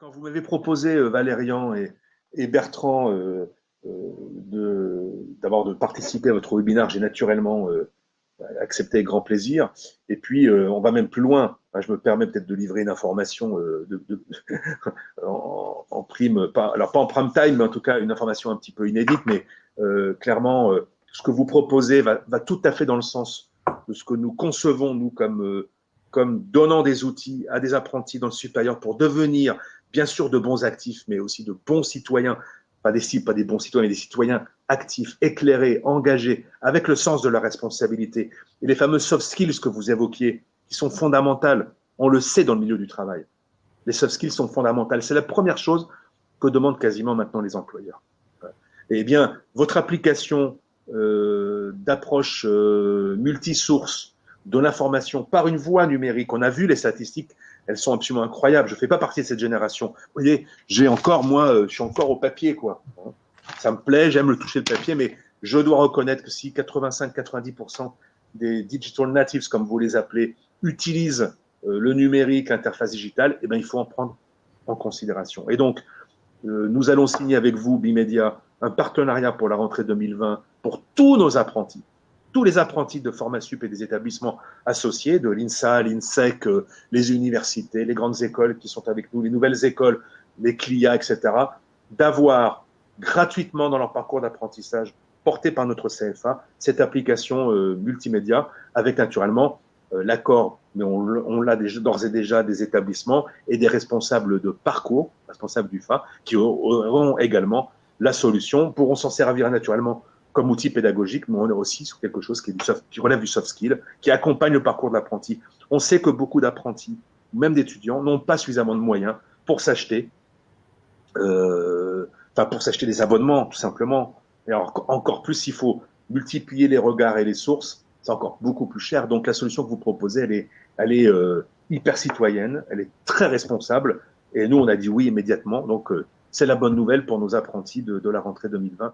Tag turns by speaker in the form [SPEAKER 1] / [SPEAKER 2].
[SPEAKER 1] Quand vous m'avez proposé, Valérian et Bertrand, d'abord de participer à votre webinaire, j'ai naturellement accepté avec grand plaisir. Et puis, on va même plus loin. Enfin, je me permets peut-être de livrer une information en prime, pas, alors pas en prime time, mais en tout cas une information un petit peu inédite. Mais clairement, ce que vous proposez va tout à fait dans le sens de ce que nous concevons, nous, comme donnant des outils à des apprentis dans le supérieur pour devenir bien sûr de bons actifs, mais aussi de bons citoyens, pas des bons citoyens, mais des citoyens actifs, éclairés, engagés, avec le sens de la responsabilité. Et les fameux soft skills que vous évoquiez, qui sont fondamentales, on le sait dans le milieu du travail. Les soft skills sont fondamentales. C'est la première chose que demandent quasiment maintenant les employeurs. Eh bien, votre application d'approche multisource de l'information par une voie numérique, on a vu les statistiques, elles sont absolument incroyables. Je ne fais pas partie de cette génération. Vous voyez, je suis encore au papier, quoi. Ça me plaît, j'aime le toucher le papier, mais je dois reconnaître que si 85-90% des digital natives, comme vous les appelez, utilisent le numérique, l'interface digitale, eh bien, il faut en prendre en considération. Et donc, nous allons signer avec vous, Bimedia, un partenariat pour la rentrée 2020 pour tous nos apprentis, tous les apprentis de Formasup et des établissements associés, de l'INSA, l'INSEC, les universités, les grandes écoles qui sont avec nous, les nouvelles écoles, les CLIA, etc., d'avoir gratuitement dans leur parcours d'apprentissage porté par notre CFA cette application multimédia avec naturellement l'accord, mais on l'a d'ores et déjà des établissements et des responsables de parcours, responsables du FA, qui auront également la solution, pourront s'en servir naturellement comme outil pédagogique, mais on est aussi sur quelque chose qui relève du soft skill, qui accompagne le parcours de l'apprenti. On sait que beaucoup d'apprentis, même d'étudiants, n'ont pas suffisamment de moyens pour s'acheter, pour s'acheter des abonnements, tout simplement. Et alors, encore plus, s'il faut multiplier les regards et les sources, c'est encore beaucoup plus cher. Donc, la solution que vous proposez, elle est hyper citoyenne, elle est très responsable. Et nous, on a dit oui immédiatement. Donc, c'est la bonne nouvelle pour nos apprentis de la rentrée 2020.